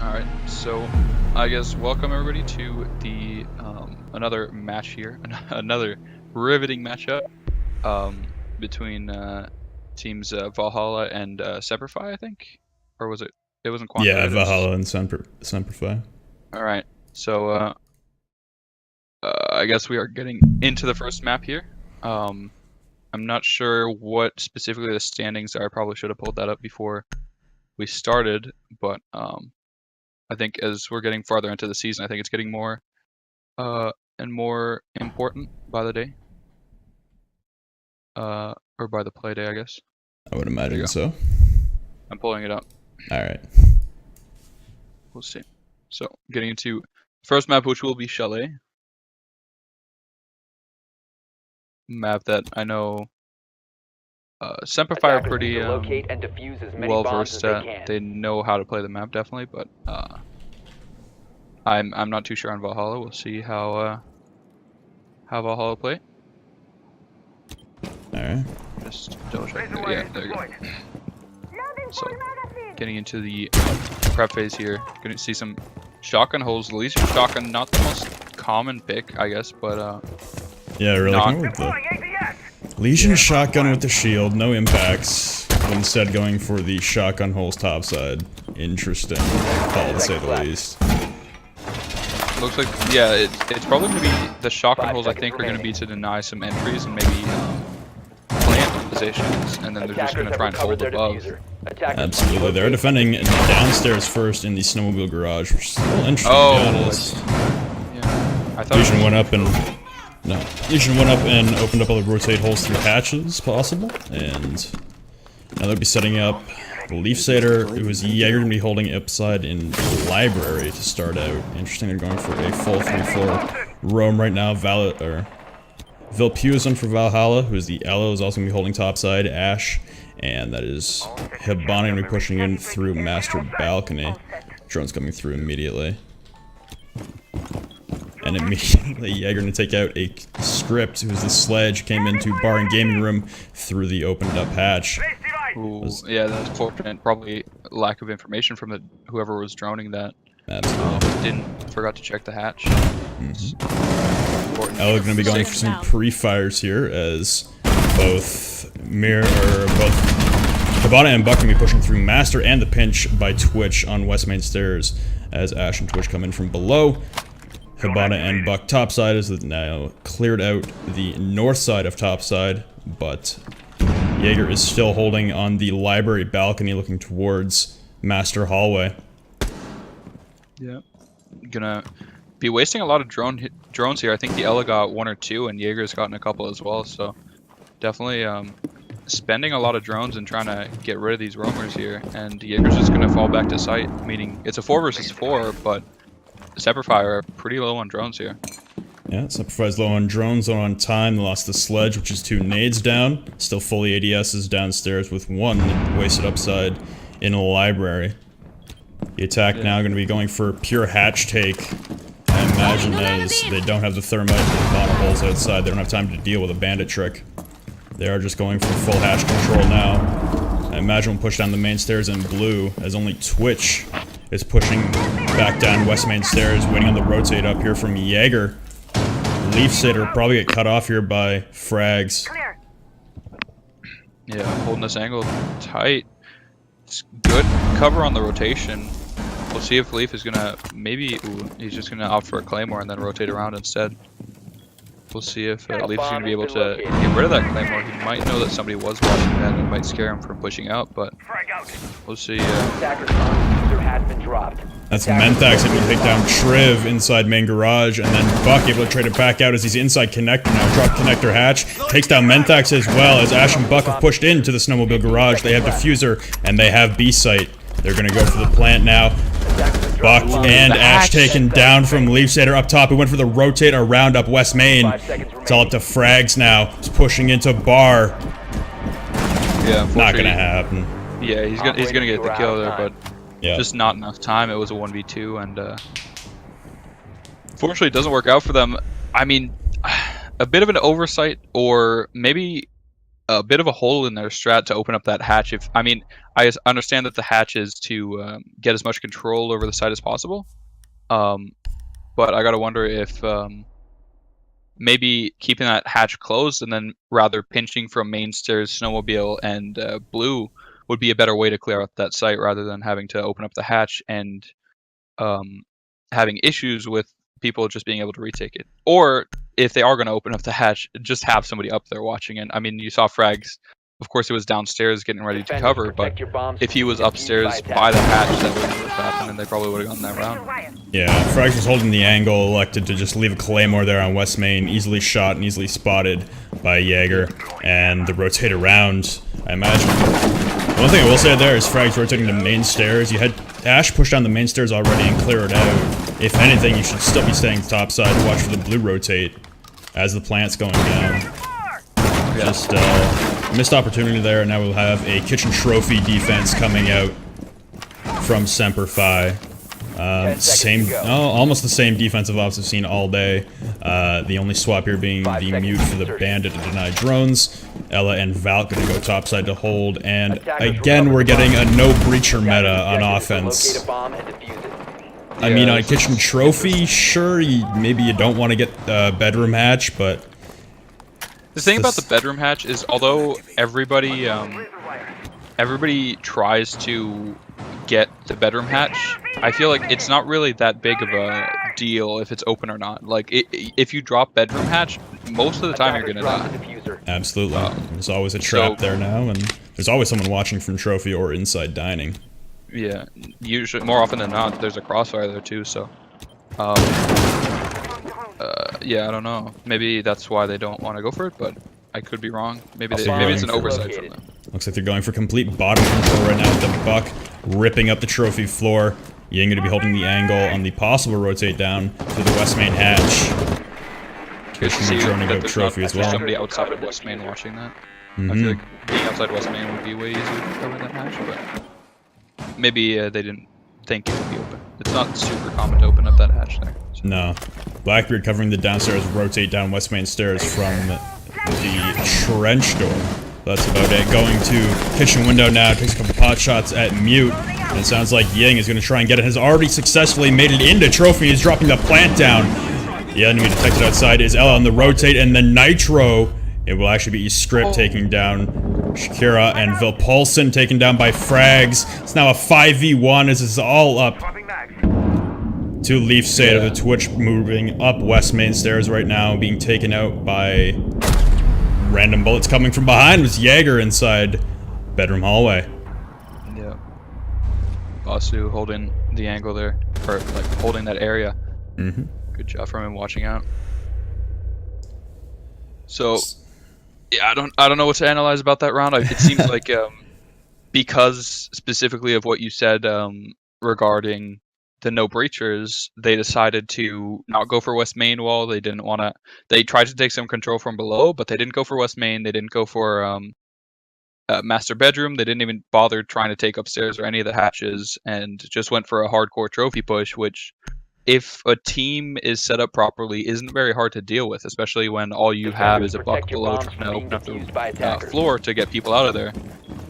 Alright, so I guess welcome everybody to the another match here, another riveting matchup between teams Valhalla and Semper, I think, or was it? It wasn't Quantum. Yeah, Valhalla and Semper. Alright, so I guess we are getting into the first map here. I'm not sure what specifically the standings are. I probably should have pulled that up before we started, but I think as we're getting farther into the season, I think it's getting more and more important by the day. Or by the play day, I guess. I would imagine so. I'm pulling it up. Alright. We'll see. So, getting into first map, which will be Chalet. Map that I know Semper are pretty well versed at. They know how to play the map, definitely, but I'm not too sure on Valhalla. We'll see how Valhalla play. Alright. Just double check. Yeah, there you go. So, getting into the prep phase here. Gonna see some shotgun holes. Legion shotgun, not the most common pick, I guess, but yeah, really going with the Legion shotgun with the shield, no impacts. Instead, going for the shotgun holes topside. Interesting call, to say the least. Looks like, yeah, it's probably going to be the shotgun holes, I think, are going to be to deny some entries and maybe plant positions, and then they're just going to try and hold above. Absolutely, they're defending downstairs first in the snowmobile garage, which is a little interesting, to be honest. Yeah. I thought Legion went up and opened up all the rotate holes through hatches possible, and now they'll be setting up the Leaf Satyr. It was Jaeger gonna be holding upside in library to start out. Interesting, they're going for a full 3-4 roam right now. Vilpuizan for Valhalla, who is the Elo, is also gonna be holding topside. Ash, and that is Hibana gonna be pushing in through Master Balcony. Drone's coming through immediately. And immediately Jaeger gonna take out a script, who's the Sledge, came into bar and gaming room through the opened up hatch. Ooh, yeah, that's fortunate. Probably lack of information from whoever was droning that. Absolutely. Forgot to check the hatch. Elo gonna be going for some pre-fires here, as both Hibana and Buck gonna be pushing through Master, and the pinch by Twitch on West Main Stairs as Ash and Twitch come in from below. Hibana and Buck topside is now cleared out the north side of topside, but Jaeger is still holding on the library balcony looking towards Master Hallway. Yeah. Gonna be wasting a lot of drones here. I think the Ella got 1 or 2 and Jaeger's gotten a couple as well, so definitely spending a lot of drones and trying to get rid of these roamers here, and Jaeger's just gonna fall back to site, meaning it's a 4 versus 4, but Semper are pretty low on drones here. Yeah, Semper's low on drones, low on time. They lost the Sledge, which is 2 nades down. Still fully ADSs downstairs with 1 wasted upside in a library. The attack now going to be going for pure hatch take. I imagine as they don't have the thermite and the bottom holes outside, they don't have time to deal with a bandit trick. They are just going for full hatch control now. I imagine we'll push down the main stairs in blue, as only Twitch is pushing back down West Main Stairs, waiting on the rotate up here from Jaeger. Leaf Satyr will probably get cut off here by frags. Yeah, holding this angle tight. It's good cover on the rotation. We'll see if Leaf is gonna he's just gonna opt for a Claymore and then rotate around instead. We'll see if Leaf is gonna be able to get rid of that Claymore. He might know that somebody was watching that and it might scare him from pushing out, but we'll see. That's Menthax able to take down Triv inside main garage, and then Buck able to trade it back out as he's inside connector now. Drop connector hatch, takes down Menthax as well, as Ash and Buck have pushed into the snowmobile garage. They have diffuser and they have B-site. They're gonna go for the plant now. Buck and Ash taken down from Leaf Satyr up top. He went for the rotate around up West Main. It's all up to frags now. He's pushing into bar. Yeah, not gonna happen. Yeah, he's gonna get the kill there, but yeah, just not enough time. It was a 1v2, and fortunately, it doesn't work out for them. I mean, a bit of an oversight, or maybe a bit of a hole in their strat to open up that hatch. I mean, I understand that the hatch is to get as much control over the site as possible, but I gotta wonder if maybe keeping that hatch closed and then rather pinching from main stairs, snowmobile, and blue would be a better way to clear out that site rather than having to open up the hatch and having issues with people just being able to retake it. Or if they are going to open up the hatch, just have somebody up there watching it. I mean, you saw Frags. Of course, he was downstairs getting ready to cover, but if he was upstairs by the hatch, that wouldn't have happened, and they probably would have gotten that round. Yeah, Frags was holding the angle, elected to just leave a claymore there on West Main, easily shot and easily spotted by Jaeger, and the rotate around, I imagine. One thing I will say there is Frags rotating the main stairs. You had Ash push down the main stairs already and clear it out. If anything, you should still be staying topside to watch for the blue rotate as the plant's going down. Just missed opportunity there, and now we'll have a kitchen trophy defense coming out from Semper Fi. Almost the same defensive ops I've seen all day. The only swap here being the mute for the bandit to deny drones. Ella and Valk gonna go topside to hold, and again we're getting a no breacher meta on offense. I mean, on a kitchen trophy, sure, maybe you don't want to get a bedroom hatch, but the thing about the bedroom hatch is, although everybody tries to get the bedroom hatch, I feel like it's not really that big of a deal if it's open or not. Like, if you drop bedroom hatch, most of the time you're gonna die. Absolutely. There's always a trap there now, and there's always someone watching from trophy or inside dining. Yeah, usually, more often than not, there's a crossfire there too, so... yeah, I don't know. Maybe that's why they don't want to go for it, but I could be wrong. Maybe it's an oversight from them. Looks like they're going for complete bottom control right now with the Buck ripping up the trophy floor. Yang going to be holding the angle on the possible rotate down to the West Main hatch. Good to see droning that out the trophy as well. Somebody outside of West Main watching that. I feel like being outside West Main would be way easier to cover that hatch, but maybe they didn't think it would be open. It's not super common to open up that hatch there. So. No. Blackbeard covering the downstairs rotate down West Main stairs from the trench door. That's about it. Going to kitchen window now, takes a couple pot shots at mute. And it sounds like Ying is going to try and get it. Has already successfully made it into trophy. He's dropping the plant down. The enemy detected outside is Ella on the rotate, and the Nitro. It will actually be Script taking down Shakira, and Vilpulson taken down by Frags. It's now a 5v1 as it's all up to Leaf Sade of the Twitch, moving up West Main stairs right now, being taken out by random bullets coming from behind. With Jaeger inside bedroom hallway. Yeah. Basu holding the angle there, or like holding that area. Good job from him watching out. So, yeah, I don't know what to analyze about that round. It seems like because specifically of what you said regarding the no breachers, they decided to not go for West Main wall. They didn't want to. They tried to take some control from below, but they didn't go for West Main. They didn't go for master bedroom. They didn't even bother trying to take upstairs or any of the hatches, and just went for a hardcore trophy push, which, if a team is set up properly, isn't very hard to deal with, especially when all you have is a buck below trying to open up the floor to get people out of there.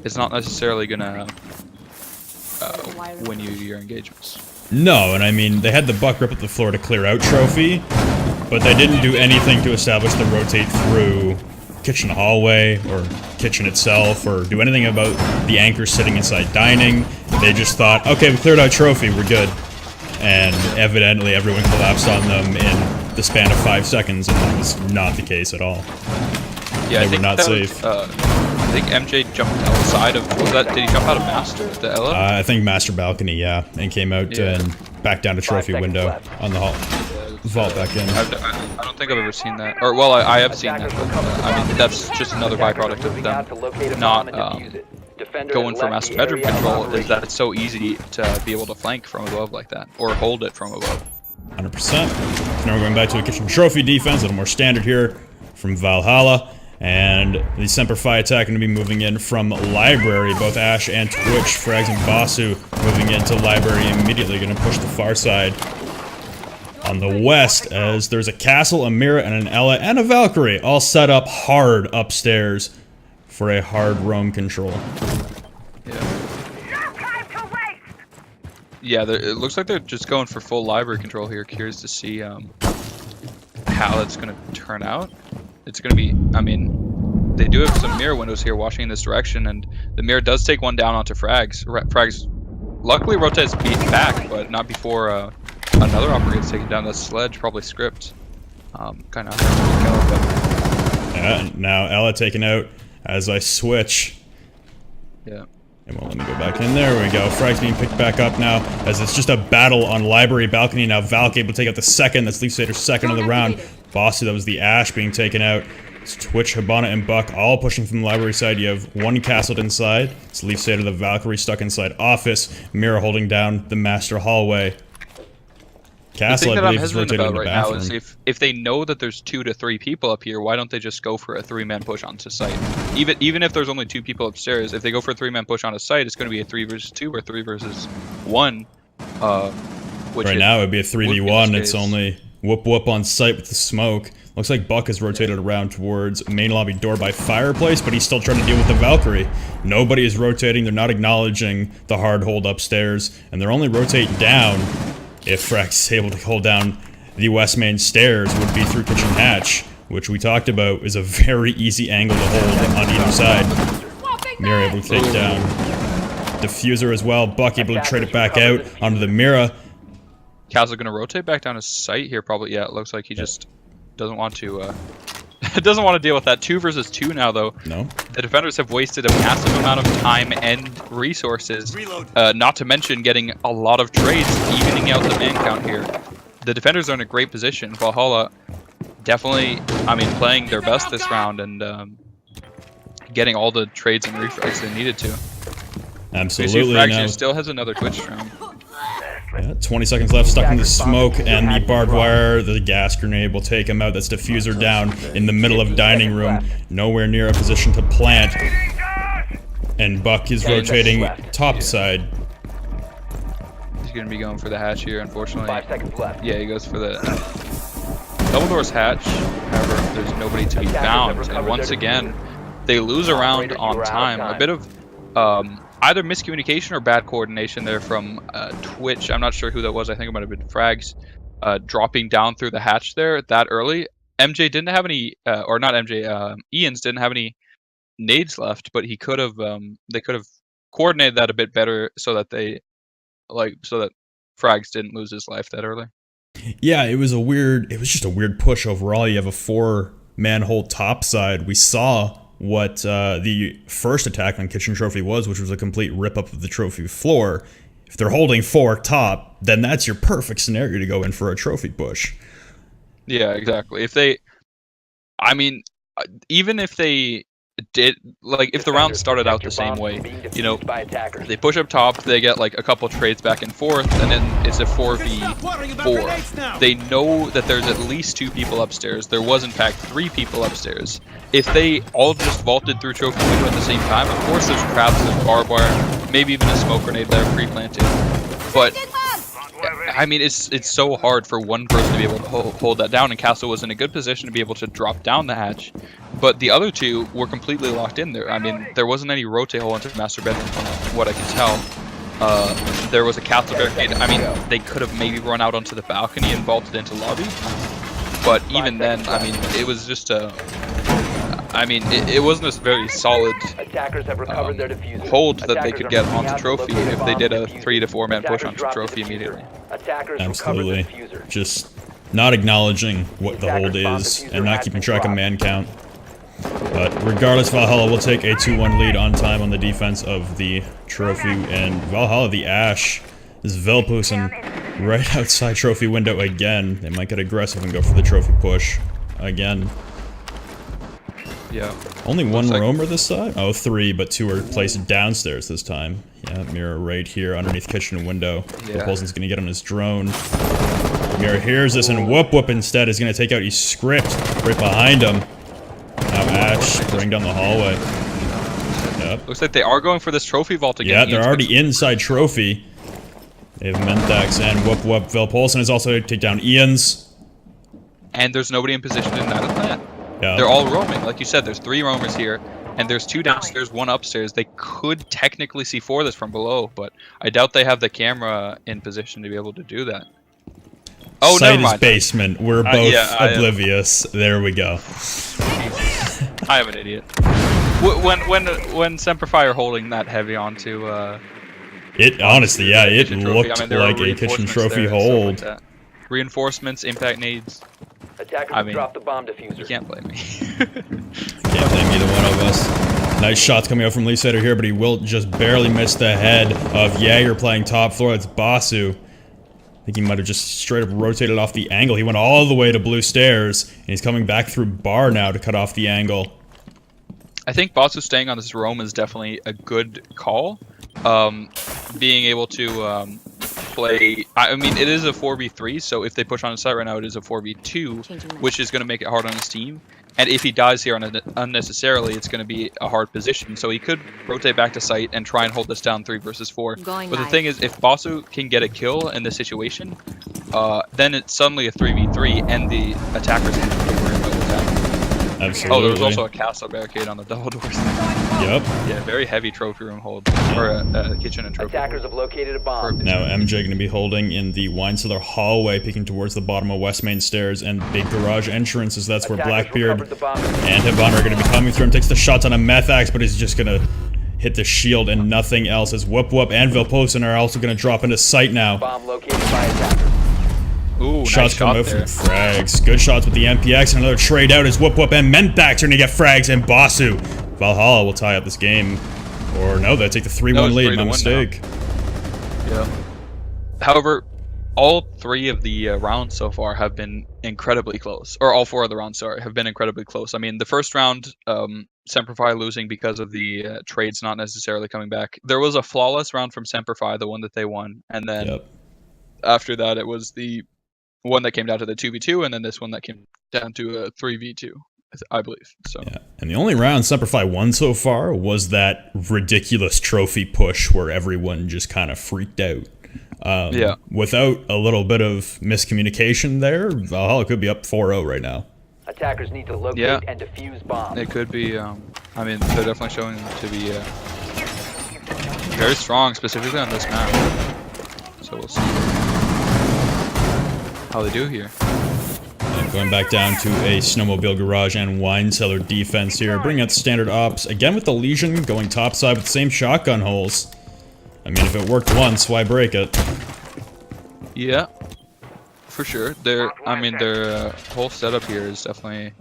It's not necessarily gonna win you your engagements. No, and I mean, they had the Buck rip up the floor to clear out trophy, but they didn't do anything to establish the rotate through kitchen hallway or kitchen itself, or do anything about the anchor sitting inside dining. They just thought, okay, we cleared out trophy, we're good. And evidently everyone collapsed on them in the span of 5 seconds, and that was not the case at all. Yeah, they were not safe. I think MJ jumped outside of, did he jump out of Master, the Ella? I think Master balcony, yeah, and came out and back down to trophy window on the vault back in. I don't think I've ever seen that, or well, I have seen that, but I mean, that's just another byproduct of them not going for master bedroom control, is that it's so easy to be able to flank from above like that, or hold it from above. 100%. So now we're going back to a kitchen trophy defense, a little more standard here from Valhalla. And the Semper Fi attack going to be moving in from library. Both Ash and Twitch, Frags and Basu moving into library immediately. Going to push the far side on the west, as there's a castle, a Mira, and an Ella, and a Valkyrie all set up hard upstairs for a hard roam control. Yeah, it looks like they're just going for full library control here. Curious to see how that's going to turn out. It's going to be, I mean, they do have some mirror windows here watching in this direction, and the mirror does take one down onto Frags. Frags luckily rotates beaten back, but not before another operator gets taken down. The sledge, probably script. Kind of how but... Yeah, now Ella taken out as I switch. Yeah. It won't let me go back in. There we go. Frag's being picked back up now as it's just a battle on library balcony. Now Valk able to take out the second. That's Leaf Sater's second of the round. Bossy, that was the Ash being taken out. It's Twitch, Hibana, and Buck all pushing from the library side. You have one castled inside. It's Leaf Sater, the Valkyrie stuck inside office. Mirror holding down the master hallway. Castle, the thing I that I'm believe, is hesitant rotated about into right now bathroom. is if they know that there's 2 to 3 people up here, why don't they just go for a 3-man push onto site? Even if there's only 2 people upstairs, if they go for a 3-man push on a site, it's going to be a 3 versus 2 or 3 versus 1. Right now, it'd be a 3v1. It's only whoop whoop on site with the smoke. Looks like Buck is rotated around towards main lobby door by fireplace, but he's still trying to deal with the Valkyrie. Nobody is rotating. They're not acknowledging the hard hold upstairs, and they're only rotate down if Frax is able to hold down the west main stairs, would be through kitchen hatch, which we talked about is a very easy angle to hold on either side. Mirror able to take down Diffuser as well. Buck able to trade it back out onto the Mira. Castle gonna rotate back down his site here, probably. Yeah, it looks like he just doesn't want to doesn't want to deal with that. 2 versus 2 now, though. No. The defenders have wasted a massive amount of time and resources, not to mention getting a lot of trades, evening out the man count here. The defenders are in a great position. Valhalla definitely, I mean, playing their best this round and getting all the trades and refrags they needed to. Absolutely. Fracture still has another Twitch round. Yeah, 20 seconds left, stuck in the smoke, and the barbed wire, the gas grenade will take him out. That's Diffuser down in the middle of dining room, nowhere near a position to plant. And Buck is rotating top side. He's going to be going for the hatch here, unfortunately. 5 seconds left. Yeah, he goes for the double doors hatch. However, there's nobody to be found, and once again, they lose a round on time. A bit of either miscommunication or bad coordination there from Twitch. I'm not sure who that was. I think it might have been Frags dropping down through the hatch there that early. MJ didn't have any, or not MJ, Ian's didn't have any nades left, but he could have. They could have coordinated that a bit better so that so that Frags didn't lose his life that early. Yeah, it was just a weird push overall. You have a 4-man hold top side. We saw what the first attack on Kitchen Trophy was, which was a complete rip-up of the trophy floor. If they're holding 4 top, then that's your perfect scenario to go in for a trophy push. Yeah, exactly. If they, I mean, even if they did, like, if the round started out the same way, you know, they push up top, they get like a couple trades back and forth, and then it's a 4v4. They know that there's at least 2 people upstairs. There was in fact 3 people upstairs. If they all just vaulted through trophy window at the same time, of course there's traps and barbed wire, maybe even a smoke grenade there pre-planted. But I mean, it's so hard for one person to be able to hold that down, and Castle was in a good position to be able to drop down the hatch. But the other 2 were completely locked in there. I mean, there wasn't any rotate hole into the master bedroom from what I can tell. There was a castle barricade. I mean, they could have maybe run out onto the balcony and vaulted into lobby. But even then, I mean, it was just a... I mean, it wasn't a very solid hold that they could get onto trophy if they did a 3 to 4 man push onto trophy immediately. Absolutely. Just not acknowledging what the hold is and not keeping track of man count. But regardless, Valhalla will take a 2-1 lead on time on the defense of the trophy, and Valhalla, the Ash, is Velpusen right outside trophy window again. They might get aggressive and go for the trophy push again. Yeah. Only one roamer this side? Oh, 3, but 2 are placed downstairs this time. Yeah, Mirror right here underneath kitchen window. Yeah. Propulsion's gonna get on his drone. Mirror hears this, and Whoop Whoop instead is gonna take out his script right behind him. Now Ash bring down the hallway. Yep. Looks like they are going for this trophy vault again. Yeah, they're already inside trophy. They have Mentax and Whoop Whoop. Velpolson is also take down Ian's. And there's nobody in position in that plant. Yeah. They're all roaming. Like you said, there's 3 roamers here. and there's 2 downstairs, 1 upstairs. They could technically C4 this from below, but I doubt they have the camera in position to be able to do that. Oh, Site never is mind. basement. We're both I oblivious. There we go. I am an idiot. When Semper are holding that heavy onto It honestly, yeah, it kitchen trophy, looked there were like a kitchen reinforcements trophy there and stuff hold. like that. Reinforcements, impact nades. Attackers I have mean, dropped the bomb diffuser. You can't blame me. Can't blame either one of us. Nice shots coming out from Leafsader here, but he will just barely miss the head of Jaeger playing top floor. That's Basu. I think he might have just straight up rotated off the angle. He went all the way to blue stairs, and he's coming back through bar now to cut off the angle. I think Basu staying on this roam is definitely a good call. Being able to play... I mean, it is a 4v3, so if they push on his site right now, it is a 4v2, which is going to make it hard on his team. And if he dies here unnecessarily, it's going to be a hard position. So he could rotate back to site and try and hold this down 3 versus 4. But the thing is, if Basu can get a kill in this situation, then it's suddenly a 3v3, and the attackers can be worried about what's happening. Absolutely. Oh, there was also a castle barricade on the double doors. Yep. Yeah, very heavy trophy room hold, or a kitchen and trophy. Attackers have located a bomb. Now MJ going to be holding in the wine cellar hallway, peeking towards the bottom of West Main Stairs and big garage entrances. That's where Blackbeard and Hibana are going to be coming through. Him takes the shots on a meth axe, but he's just going to hit the shield and nothing else. As Whoop Whoop and Vilposen are also going to drop into sight now. Bomb located by attackers. Ooh, Shots nice coming shot out there. from frags. Good shots with the MPX and another trade out as Whoop Whoop and Menthax are going to get frags and Basu. Valhalla will tie up this game. Or no, they take the 3-1 lead. My mistake. Yeah. However, all 3 of the rounds so far have been incredibly close. Or all 4 of the rounds, sorry, have been incredibly close. I mean, the first round, Semper losing because of the trades not necessarily coming back. There was a flawless round from Semper, the one that they won. And then after that, it was the one that came down to the 2v2, and then this one that came down to a 3v2, I believe. So yeah, and the only round Semper won so far was that ridiculous trophy push where everyone just kind of freaked out. Yeah. Without a little bit of miscommunication there, Valhalla could be up 4-0 right now. Attackers need to locate and defuse bombs. It could be. I mean, they're definitely showing them to be very strong, specifically on this map. So we'll see how they do here. And going back down to a snowmobile garage and wine cellar defense here, bringing out standard ops again with the Legion going topside with the same shotgun holes. I mean, if it worked once, why break it? Yeah, for sure. Their whole setup here is definitely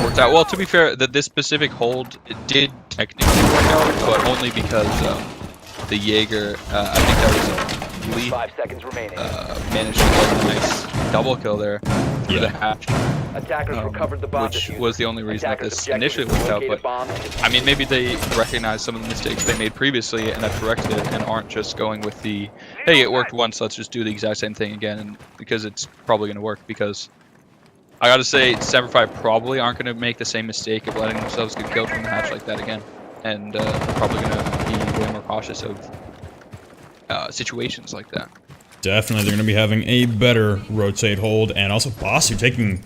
worked out. Well, to be fair, this specific hold, it did technically work out, but only because the Jaeger, I think that was Lee, 5 seconds remaining. managed to get a nice double kill there through the hatch. Attackers recovered the bomb which diffuser. was the only reason that this initially worked out, but I mean, maybe they recognize some of the mistakes they made previously and have corrected it and aren't just going with the, hey, it worked once, let's just do the exact same thing again, because it's probably going to work, because I gotta say, Semper probably aren't going to make the same mistake of letting themselves get killed from the hatch like that again, and probably going to be way more cautious of situations like that. Definitely, they're going to be having a better rotate hold, and also Basu taking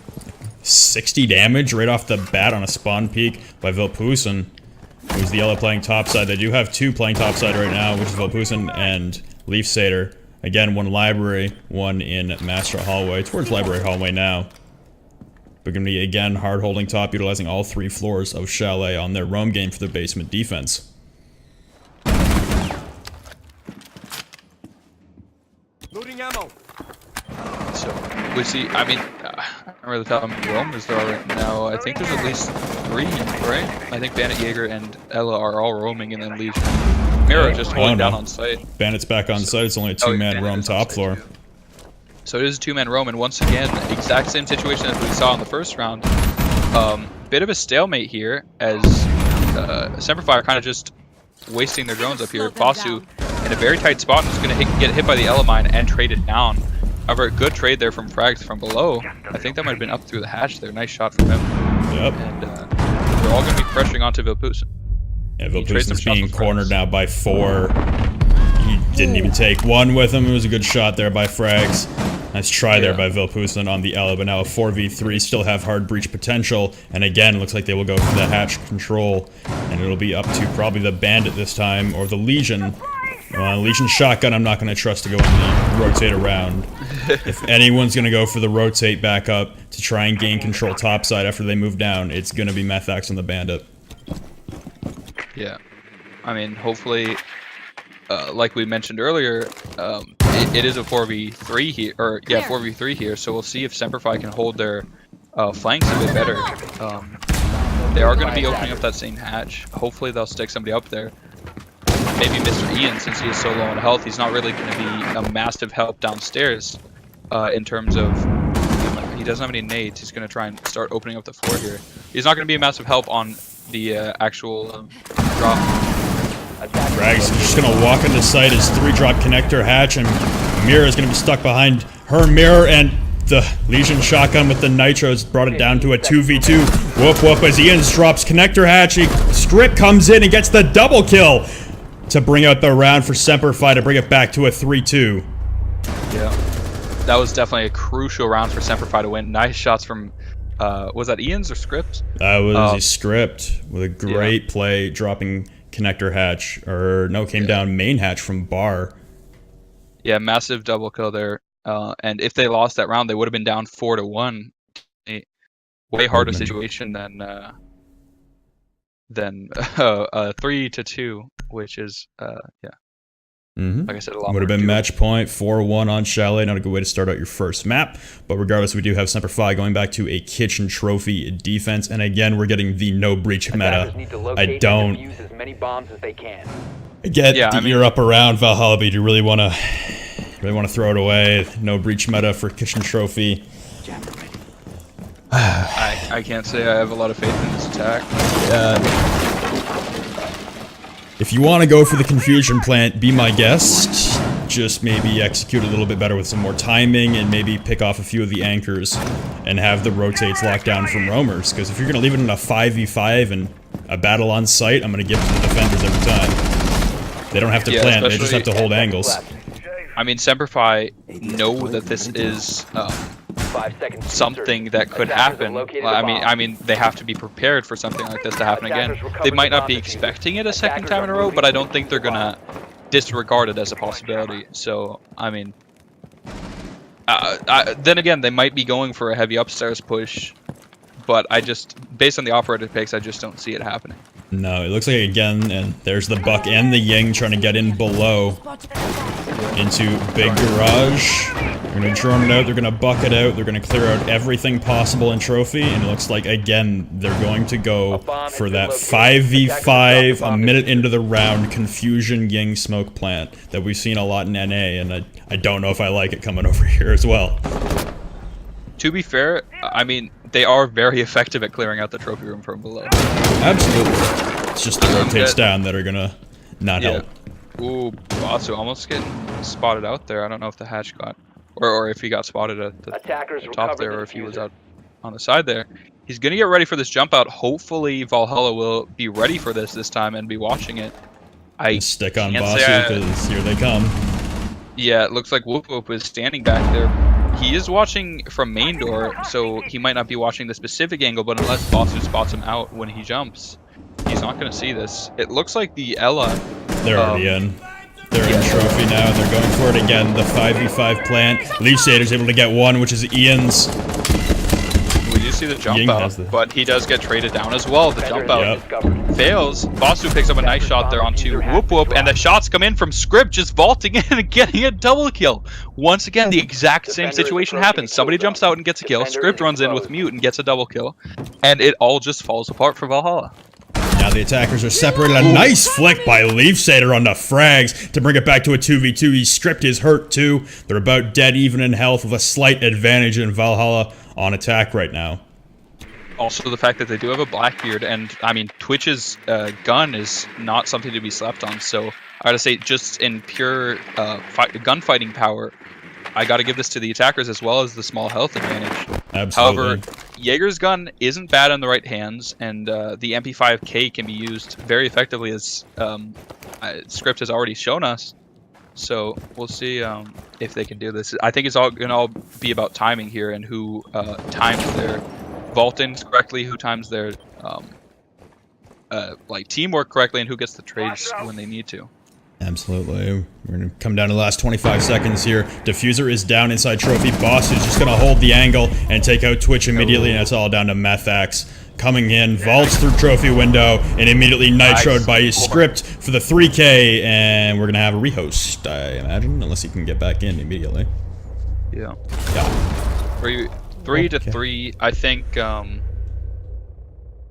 60 damage right off the bat on a spawn peek by Vilpusen, who's the yellow playing topside. They do have 2 playing topside right now, which is Vilpusen and Leafsader. Again, one library, one in Master Hallway, towards Library Hallway now. They're going to be, again, hard holding top, utilizing all 3 floors of Chalet on their roam game for their basement defense. Loading ammo. So we see. I mean, I don't really tell how many roamers there are right now. I think there's at least 3, right? I think Bandit, Jaeger, and Ella are all roaming, and then Legion. Mira just holding down on site. Bandit's back on site. It's only a 2-man roam top floor. So it is a 2-man roam, and once again, exact same situation as we saw in the first round. Bit of a stalemate here, as Semper kind of just wasting their drones up here. Basu in a very tight spot and is going to get hit by the Ella mine and trade it down. However, a good trade there from Frags from below. I think that might have been up through the hatch there. Nice shot from him. Yep. And they're all going to be pressuring onto Vilpusen. Yeah, Vilpusen's being cornered now by 4. He didn't even take one with him. It was a good shot there by Frags. Nice try there Yeah. by Vilpusen on the Ella, but now a 4v3 still have hard breach potential. And again, looks like they will go for the hatch control. And it'll be up to probably the Bandit this time, or the Legion. Legion shotgun, I'm not going to trust to go in the rotate around. If anyone's going to go for the rotate back up to try and gain control topside after they move down, it's going to be Methax on the Bandit. Yeah. I mean, hopefully, like we mentioned earlier, it is a 4v3 here, or yeah, 4v3 here. So we'll see if Semperfi can hold their flanks a bit better. They are going to be opening up that same hatch. Hopefully, they'll stick somebody up there. Maybe Mr. Ian, since he is so low on health, he's not really going to be a massive help downstairs. In terms of, he doesn't have any nades. He's going to try and start opening up the floor here. He's not going to be a massive help on the actual drop. Rags is just gonna walk into sight as 3-drop connector hatch, and Mirror is gonna be stuck behind her mirror, and the Legion shotgun with the nitros brought it down to a 2v2. Whoop whoop as Ian's drops connector hatch. Script comes in and gets the double kill to bring out the round for Semperfi to bring it back to a 3-2. Yeah, that was definitely a crucial round for Semperfi to win. Nice shots from, was that Ian's or Script? That was a Script with a great play dropping connector hatch, or no, came down main hatch from bar. Yeah, massive double kill there. And if they lost that round, they would have been down 4-1. A way harder situation than 3-2, which is like I said, a lot. Would have been match point 4-1 on Chalet. Not a good way to start out your first map, but regardless, we do have Semperfi going back to a kitchen trophy defense, and again, we're getting the no breach meta. I don't as many bombs as they can. get the ear up around Valhalla, but you really want to throw it away. No breach meta for kitchen trophy. I can't say I have a lot of faith in this attack. If you want to go for the confusion plant, be my guest. Just maybe execute a little bit better with some more timing, and maybe pick off a few of the anchors and have the rotates locked down from roamers. Because if you're going to leave it in a 5v5 and a battle on site, I'm going to give it to the defenders every time. They don't have to plant, they just have to hold angles. I mean, Semperfi know that this is something that could happen. I mean, they have to be prepared for something like this to happen again. They might not be expecting it a second time in a row, but I don't think they're gonna disregard it as a possibility. So, I mean, then again, they might be going for a heavy upstairs push, but based on the operator picks, I just don't see it happening. No, it looks like again, and there's the Buck and the Ying trying to get in below into big garage. They're gonna drone it out, they're gonna buck it out, they're gonna clear out everything possible in trophy, and it looks like again they're going to go for that 5v5 a minute into the round confusion Ying smoke plant that we've seen a lot in NA, and I don't know if I like it coming over here as well. To be fair, I mean, they are very effective at clearing out the trophy room from below. Absolutely. It's just the rotates down that are gonna not help. Ooh, Basu almost getting spotted out there. I don't know if the hatch got, or if he got spotted at the top there, or if he was out on the side there. He's gonna get ready for this jump out. Hopefully Valhalla will be ready for this time and be watching it. Stick on Basu because here they come. Yeah, it looks like Whoop Whoop is standing back there. He is watching from main door, so he might not be watching the specific angle, but unless Basu spots him out when he jumps, he's not going to see this. It looks like the Ella... They're already in. They're in trophy now. They're going for it again. The 5v5 plant. Leaf Sader's able to get one, which is Ian's. We do see the jump out, but he does get traded down as well. The jump out fails. Basu picks up a nice shot there onto Whoop Whoop, and the shots come in from Script, just vaulting in and getting a double kill. Once again, the exact same situation happens. Somebody jumps out and gets a kill. Script runs in with Mute and gets a double kill, and it all just falls apart for Valhalla. Now the attackers are separated. A nice flick by Leaf Sader on the frags to bring it back to a 2v2. He stripped his hurt too. They're about dead even in health with a slight advantage in Valhalla on attack right now. Also, the fact that they do have a Blackbeard, and I mean, Twitch's gun is not something to be slept on. So I gotta say, just in pure gunfighting power, I gotta give this to the attackers as well as the small health advantage. Absolutely. However, Jaeger's gun isn't bad in the right hands, and the MP5K can be used very effectively, as Script has already shown us. So we'll see if they can do this. I think it's all gonna be about timing here and who times their vault-ins correctly, who times their like teamwork correctly, and who gets the trades when they need to. Absolutely. We're gonna come down to the last 25 seconds here. Diffuser is down inside Trophy. Boss is just gonna hold the angle and take out Twitch immediately, and it's all down to Methax coming in, vaults through Trophy window, and immediately nitroed by his script for the 3K, and we're gonna have a rehost, I imagine, unless he can get back in immediately. Yeah. Yeah. 3 to 3. I think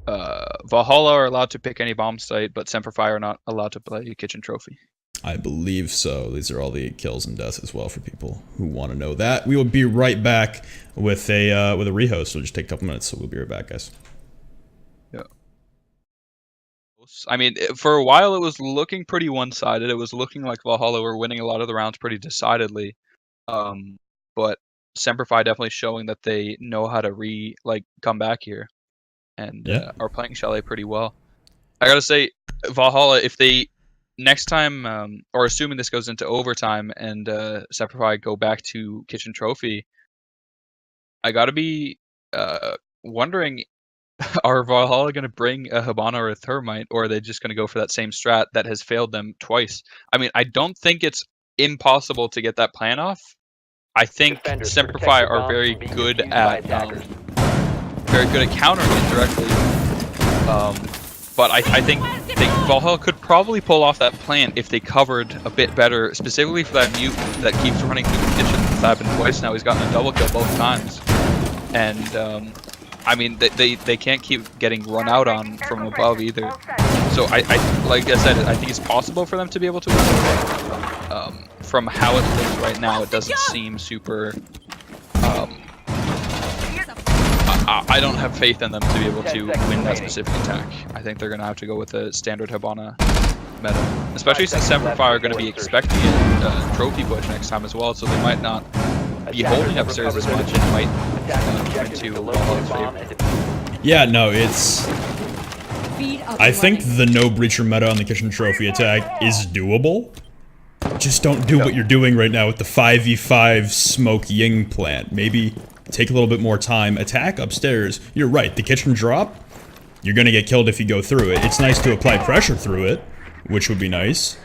Valhalla are allowed to pick any bomb site, but Semper are not allowed to play Kitchen Trophy. I believe so. These are all the kills and deaths as well for people who want to know that. We will be right back with a rehost. It'll just take a couple minutes, so we'll be right back, guys. Yeah. I mean, for a while it was looking pretty one-sided. It was looking like Valhalla were winning a lot of the rounds pretty decidedly. But Semper definitely showing that they know how to come back here, and are playing Chalet pretty well. I gotta say, Valhalla, if they next time, or assuming this goes into overtime and Semper go back to Kitchen Trophy, I gotta be wondering, are Valhalla gonna bring a Hibana or a Thermite, or are they just gonna go for that same strat that has failed them twice? I mean, I don't think it's impossible to get that plan off. I think Semper are very good at countering it directly. But I think Valhalla could probably pull off that plan if they covered a bit better, specifically for that mute that keeps running through the kitchen. It's happened twice now. He's gotten a double kill both times, and I mean they can't keep getting run out on from above either. So I like I said, I think it's possible for them to be able to win. From how it looks right now, it doesn't seem super. I don't have faith in them to be able to win that specific attack. I think they're going to have to go with a standard Hibana meta, especially since Semper are going to be expecting a trophy push next time as well, so they might not be holding upstairs as much, and it might come into Valhalla's favor. Yeah, no, it's... I think the no breacher meta on the Kitchen Trophy attack is doable. Just don't do what you're doing right now with the 5v5 smoke ying plant. Maybe take a little bit more time, attack upstairs. You're right, the kitchen drop, you're gonna get killed if you go through it. It's nice to apply pressure through it, which would be nice,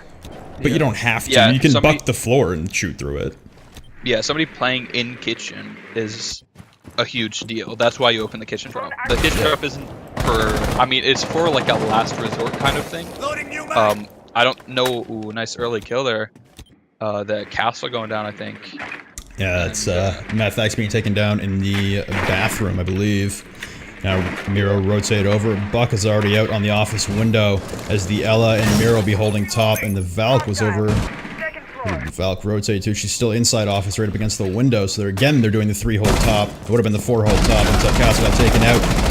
but you don't have to. You can buck the floor and shoot through it. Yeah, somebody playing in kitchen is a huge deal. That's why you open the kitchen drop. The kitchen drop isn't for, I mean, it's for like a last resort kind of thing. I don't know, ooh, nice early kill there. The castle going down, I think. Yeah, that's Methax being taken down in the bathroom, I believe. Now Miro rotate over. Buck is already out on the office window as the Ella and Miro will be holding top, and the Valk was over. Valk rotate too. She's still inside office right up against the window, so they're doing the 3-hold top. It would have been the 4-hold top until Castle got taken out.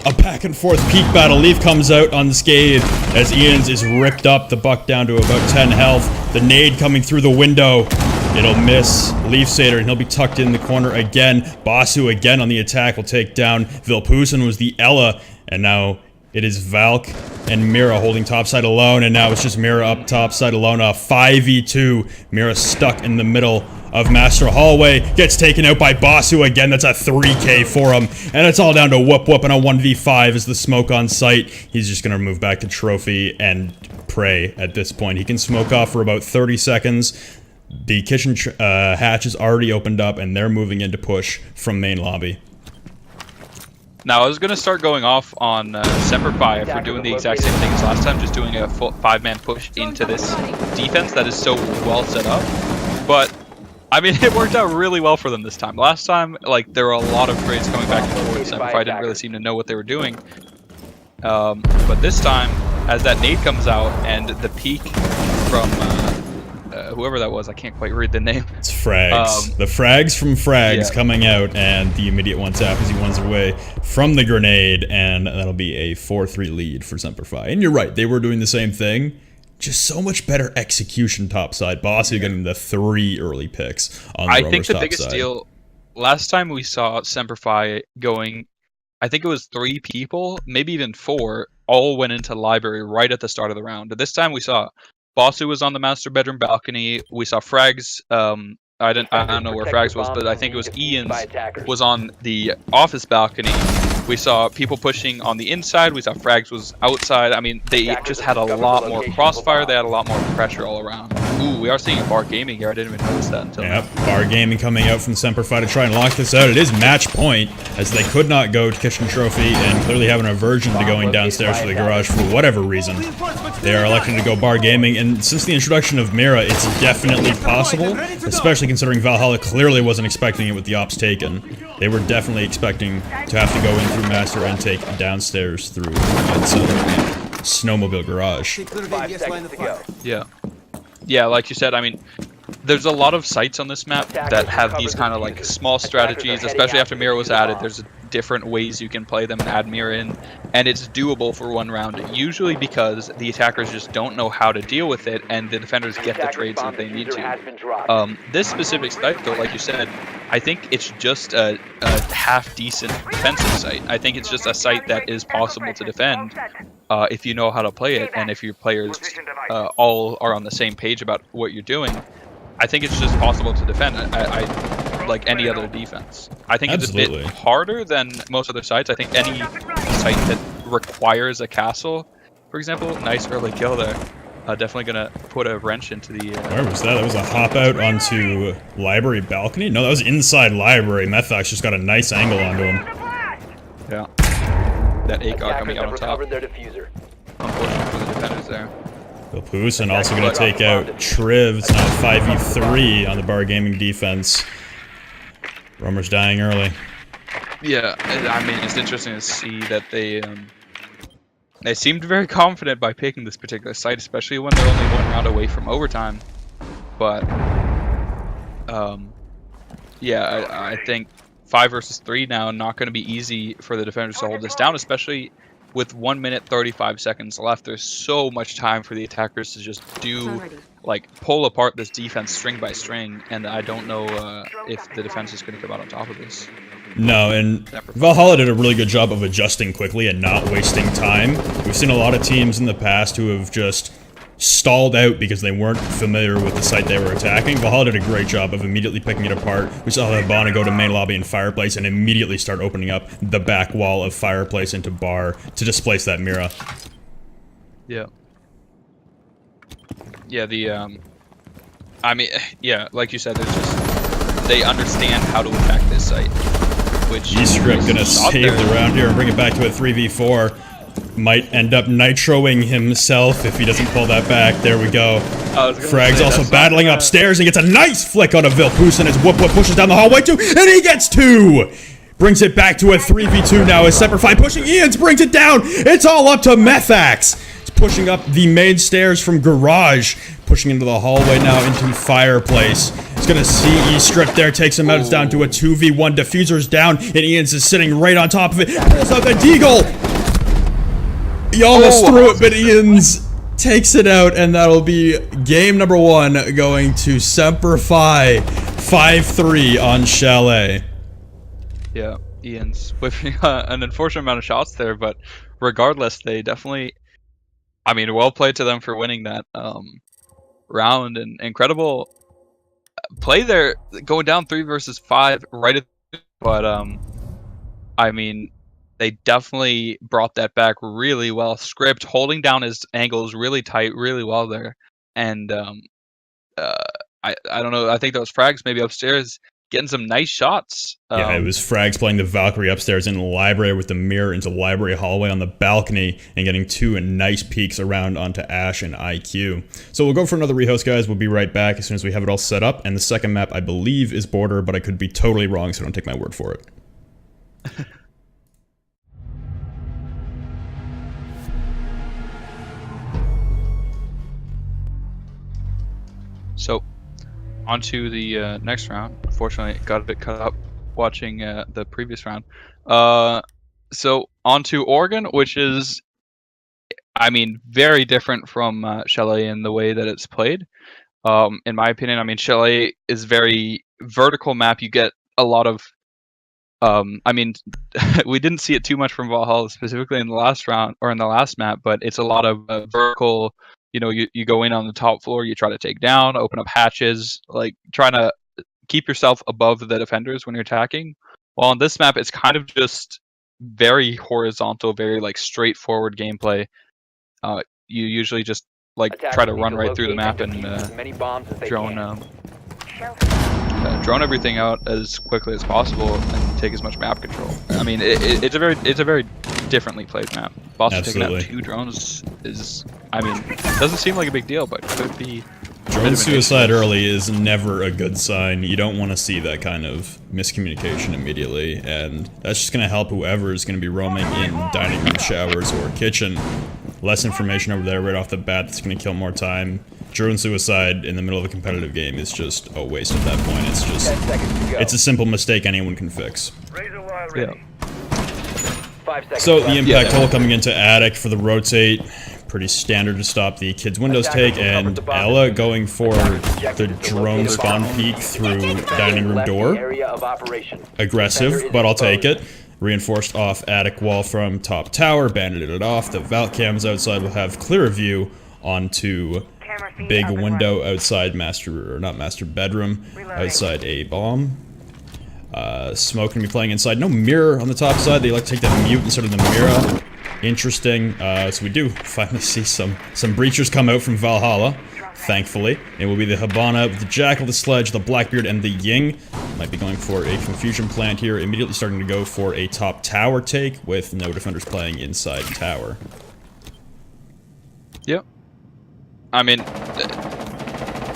A back and forth peak battle. Leaf comes out unscathed as Ian's is ripped up. The Buck down to about 10 health. The nade coming through the window. It'll miss Leaf Sater, and he'll be tucked in the corner again. Basu again on the attack will take down Vilpusen was the Ella, and now it is Valk and Mira holding topside alone, and now it's just Mira up topside alone. A 5v2. Mira stuck in the middle of Master Hallway. Gets taken out by Basu again. That's a 3k for him. And it's all down to Whoop Whoop and a 1v5 as the smoke on site. He's just going to move back to Trophy and pray at this point. He can smoke off for about 30 seconds. The kitchen hatch is already opened up, and they're moving in to push from main lobby. Now, I was going to start going off on Semper if we're doing the exact same thing as last time, just doing a full 5-man push into this defense that is so well set up. But, I mean, it worked out really well for them this time. Last time, like, there were a lot of trades coming back and forth. Semper didn't really seem to know what they were doing. But this time, as that nade comes out and the peek from whoever that was, I can't quite read the name. It's Frags. The Frags from Frags coming out, and the immediate one tap as he runs away from the grenade, and that'll be a 4-3 lead for Semper Fi. And you're right, they were doing the same thing. Just so much better execution topside. Bossy getting the 3 early picks on the I think the biggest deal, last time we saw Semper Fi going, I think it was 3 people, maybe even 4, all went into library right at the start of the round. But this time we saw Bossu was on the master bedroom balcony. We saw Frags. I don't know where Frags was, but I think it was Ian's was on the office balcony. We saw people pushing on the inside. We saw Frags was outside. I mean, they just had a lot more crossfire. They had a lot more pressure all around. Ooh, we are seeing a Bar Gaming here. I didn't even notice that until Yep, Bar Gaming coming out from the Semper Fi to try and lock this out. It is match point, as they could not go to Kitchen Trophy and clearly have an aversion to going downstairs to the garage for whatever reason. They are electing to go Bar Gaming, and since the introduction of Mira, it's definitely possible, especially considering Valhalla clearly wasn't expecting it with the ops taken. They were definitely expecting to have to go in through Master and take downstairs through Snowmobile Garage. 5 seconds to go. Yeah. Yeah, like you said, I mean, there's a lot of sites on this map that have these kind of like small strategies, especially after Mira was added. There's different ways you can play them and add Mira in, and it's doable for one round, usually because the attackers just don't know how to deal with it, and the defenders get the trades that they need to. This specific site, though, like you said, I think it's just a half-decent defensive site. I think it's just a site that is possible to defend if you know how to play it, and if your players all are on the same page about what you're doing. I think it's just possible to defend. I like any other defense. I think Absolutely. It's a bit harder than most other sites. I think any site that requires a castle, for example, nice early kill there. Definitely gonna put a wrench into the. Where was that? That was a hop out onto library balcony? No, that was inside library. Methax just got a nice angle onto him. Yeah. That ACOG coming out on top. Diffuser. Unfortunate for the defenders there. Bill Poosin also going to take out Triv. It's now 5v3 on the Bar Gaming defense. Romer's dying early. Yeah, I mean, it's interesting to see that they seemed very confident by picking this particular site, especially when they're only one round away from overtime. But, yeah, I think 5 versus 3 now, not going to be easy for the defenders to hold this down, especially with 1 minute 35 seconds left. There's so much time for the attackers to just pull apart this defense string by string, and I don't know if the defense is going to come out on top of this. No, and Valhalla did a really good job of adjusting quickly and not wasting time. We've seen a lot of teams in the past who have just stalled out because they weren't familiar with the site they were attacking. Valhalla did a great job of immediately picking it apart. We saw Habana go to main lobby and fireplace and immediately start opening up the back wall of fireplace into bar to displace that Mira. Yeah. Yeah, I mean, yeah, like you said, there's just, they understand how to attack this site, which E-Script gonna save the round here and bring it back to a 3v4. Might end up nitroing himself if he doesn't pull that back. There we go. Frag's also battling upstairs and gets a nice flick on a Vilpus, and his whoop pushes down the hallway too, and he gets 2! Brings it back to a 3v2 now as Semper Fi pushing Ian's brings it down! It's all up to Methax! He's pushing up the main stairs from Garage, pushing into the hallway now into Fireplace. He's gonna see E-Strip there, takes him out, it's down to a 2v1, Diffuser's down, and Ian's is sitting right on top of it. Pulls out the Deagle! He almost threw it, but Ian's takes it out, and that'll be game number 1 going to Semper Fi. 5-3 on Chalet. Yeah, Ian's whipping an unfortunate amount of shots there, but regardless, they definitely, I mean, well played to them for winning that round, and incredible play there, going down 3 versus 5 right at the, but I mean, they definitely brought that back really well. Script holding down his angles really tight, really well there. And I don't know, I think that was Frags maybe upstairs getting some nice shots. Yeah, it was Frags playing the Valkyrie upstairs in the library with the mirror into the library hallway on the balcony and getting 2 nice peeks around onto Ash and IQ. So we'll go for another rehost, guys. We'll be right back as soon as we have it all set up. And the second map, I believe, is Border, but I could be totally wrong, so don't take my word for it. So, on to the next round. Unfortunately, got a bit cut up watching the previous round. So, on to Oregon, which is, I mean, very different from Chalet in the way that it's played. In my opinion, I mean, Chalet is very vertical map. You get a lot of, I mean, we didn't see it too much from Valhalla, specifically in the last round, or in the last map, but it's a lot of vertical you know, you go in on the top floor, you try to take down, open up hatches, like trying to keep yourself above the defenders when you're attacking. While on this map, it's kind of just very horizontal, very like straightforward gameplay. You usually just like try to run right through the map and drone everything out as quickly as possible and take as much map control. I mean, it's a very differently played map. Boston taking out 2 drones is, I mean, doesn't seem like a big deal, but could be. Drone suicide early is never a good sign. You don't want to see that kind of miscommunication immediately, and that's just going to help whoever is going to be roaming in dining room, showers, or kitchen. Less information over there right off the bat that's going to kill more time. Drone suicide in the middle of a competitive game is just a waste at that point. It's just, it's a simple mistake anyone can fix. Yeah. So the impact hole coming into attic for the rotate, pretty standard to stop the kids' windows take, and Ella going for the drone spawn peek through dining room door. Aggressive, but I'll take it. Reinforced off attic wall from top tower, banded it off. The vault cams outside will have clearer view onto big window outside master, or not master bedroom, outside a bomb. Smoke gonna be playing inside. No mirror on the top side. They like to take that mute instead of the mirror. Interesting. So we do finally see some breachers come out from Valhalla. Thankfully, it will be the Habana, the Jackal, the Sledge, the Blackbeard, and the Ying. Might be going for a confusion plant here. Immediately starting to go for a top tower take with no defenders playing inside tower. Yep. I mean,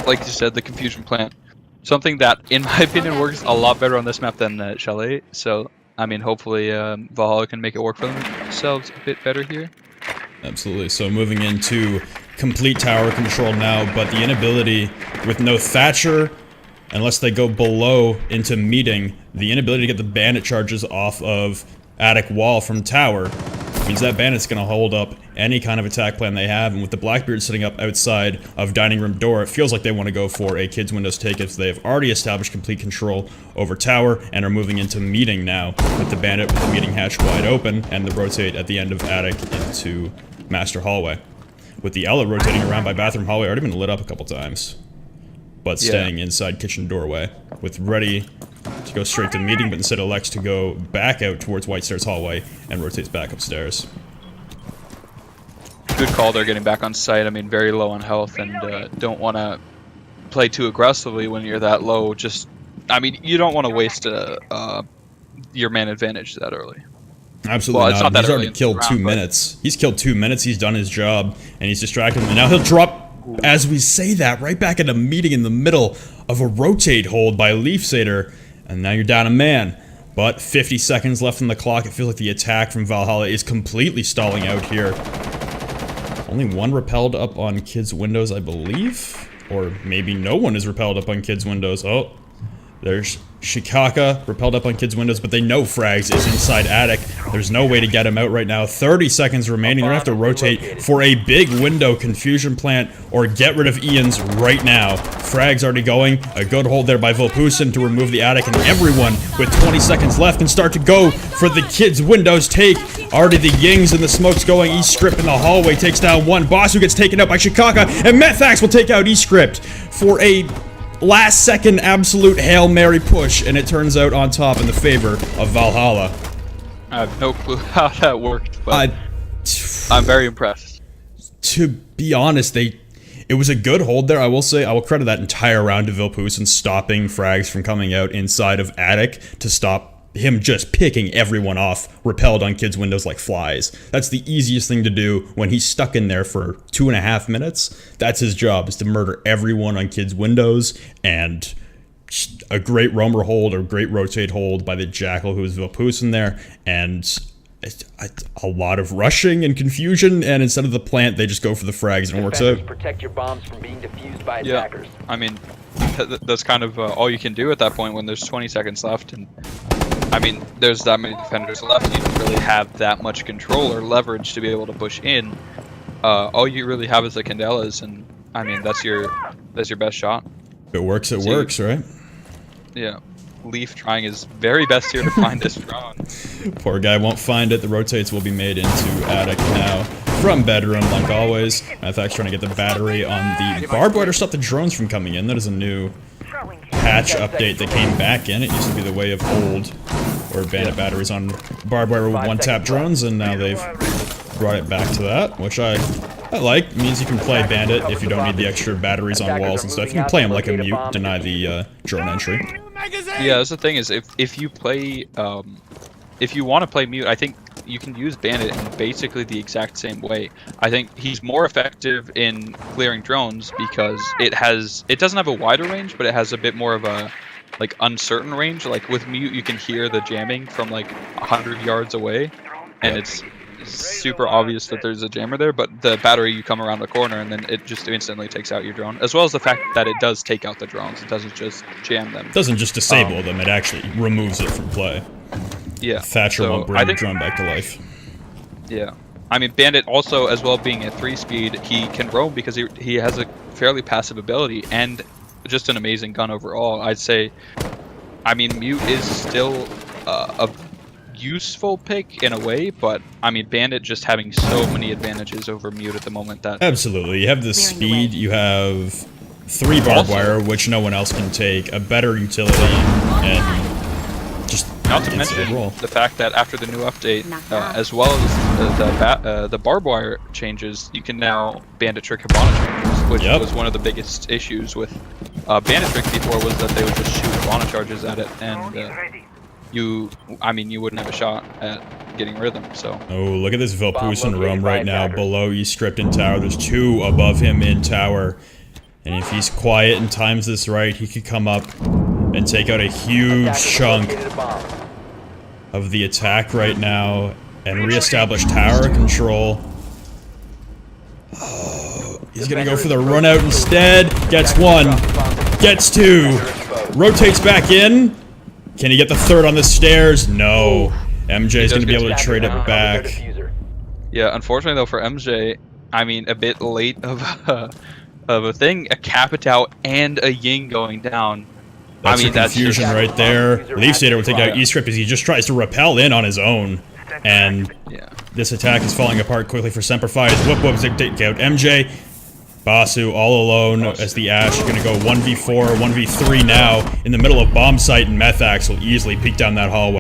like you said, the confusion plant, something that, in my opinion, works a lot better on this map than Chalet. So, I mean, hopefully Valhalla can make it work for themselves a bit better here. Absolutely. So moving into complete tower control now, but the inability with no Thatcher, unless they go below into meeting, the inability to get the bandit charges off of attic wall from tower means that bandit's going to hold up any kind of attack plan they have, and with the Blackbeard sitting up outside of dining room door, it feels like they want to go for a kids windows take if they have already established complete control over tower and are moving into meeting now with the bandit with the meeting hatch wide open and the rotate at the end of attic into master hallway. With the Ella rotating around by bathroom hallway, already been lit up a couple times, but staying inside kitchen doorway with ready to go straight to meeting, but instead elects to go back out towards White Stairs hallway and rotates back upstairs. Good call. They're getting back on site. I mean, very low on health, and don't want to play too aggressively when you're that low. Just, I mean, you don't want to waste your man advantage that early. Absolutely well, not. He's already killed 2 minutes. He's killed 2 minutes. He's done his job, and he's distracted them. And now he'll drop, as we say that, right back at a meeting in the middle of a rotate hold by Leaf Satyr, and now you're down a man. But 50 seconds left on the clock. It feels like the attack from Valhalla is completely stalling out here. Only one repelled up on kids' windows, I believe, or maybe no one is repelled up on kids' windows. Oh, there's Shikaka repelled up on kids' windows, but they know Frags is inside attic. There's no way to get him out right now. 30 seconds remaining. They're gonna have to rotate for a big window confusion plant or get rid of Ian's right now. Frags already going. A good hold there by Volpusin to remove the attic, and everyone with 20 seconds left can start to go for the kids' windows take. Already the Yings and the smokes going. E-Script in the hallway takes down one. Boss who gets taken out by Shikaka, and Methax will take out E-Script for a last second absolute Hail Mary push, and it turns out on top in the favor of Valhalla. I have no clue how that worked, but I'm very impressed. To be honest, it was a good hold there, I will say. I will credit that entire round to Vilpusen stopping Frags from coming out inside of attic to stop him just picking everyone off, repelled on kids' windows like flies. That's the easiest thing to do when he's stuck in there for 2.5 minutes. That's his job, is to murder everyone on kids' windows, and a great roamer hold or great rotate hold by the Jackal, who is Vilpusen there, and a lot of rushing and confusion, and instead of the plant, they just go for the frags and it works out. Protect your bombs from being defused by attackers. I mean, that's kind of all you can do at that point when there's 20 seconds left, and I mean, there's that many defenders left. You don't really have that much control or leverage to be able to push in. All you really have is the Candelas, and I mean, that's your best shot. If it works, it works, right? Yeah. Leaf trying his very best here to find this drone. Poor guy won't find it. The rotates will be made into attic now. from bedroom, like always. Methac's trying to get the battery on the barbed wire to stop the drones from coming in. That is a new patch update that came back in. It used to be the way of old, where bandit batteries on barbed wire with one-tap drones, and now they've brought it back to that, which I like. It means you can play bandit if you don't need the extra batteries on walls and stuff. You can play them like a mute, deny the drone entry. Yeah, that's the thing is if you play if you want to play mute, I think you can use bandit in basically the exact same way. I think he's more effective in clearing drones because it doesn't have a wider range, but it has a bit more of a like uncertain range. Like with mute, you can hear the jamming from like 100 yards away, and it's super obvious that there's a jammer there. But the battery, you come around the corner and then it just instantly takes out your drone, as well as the fact that it does take out the drones. It doesn't just jam them. It doesn't just disable them; it actually removes it from play. Yeah. Thatcher won't bring the drone back to life. Yeah. I mean, bandit also, as well being at 3-speed, he can roam because he has a fairly passive ability and just an amazing gun overall. I'd say, I mean, mute is still a useful pick in a way, but I mean, bandit just having so many advantages over mute at the moment that... Absolutely. You have the speed, you have 3 barbed wire, which no one else can take, a better utility, and just not to mention the fact that after the new update, as well as the barbed wire changes, you can now bandit trick Hibana charges, which was one of the biggest issues with bandit trick before, was that they would just shoot Hibana charges at it, and you wouldn't have a shot at getting rhythm. So look at this Vilpus in roam right now. Below he's stripped in tower. There's 2 above him in tower, and if he's quiet and times this right, he could come up and take out a huge chunk of the attack right now and reestablish tower control. Oh, he's gonna go for the run out instead. Gets 1, gets 2, rotates back in. Can he get the 3rd on the stairs? No. MJ's gonna be able to trade it back. Yeah, unfortunately though for MJ, I mean, a bit late of a thing, a Capitao and a Ying going down. That's confusion right there. Leaf Stater will take out E-Script as he just tries to rappel in on his own. And this attack is falling apart quickly for Semper Fi. Whoop Whoop take out MJ. Basu all alone as the Ash are going to go 1v4, 1v3 now in the middle of bomb site, and Methax will easily peek down that hallway.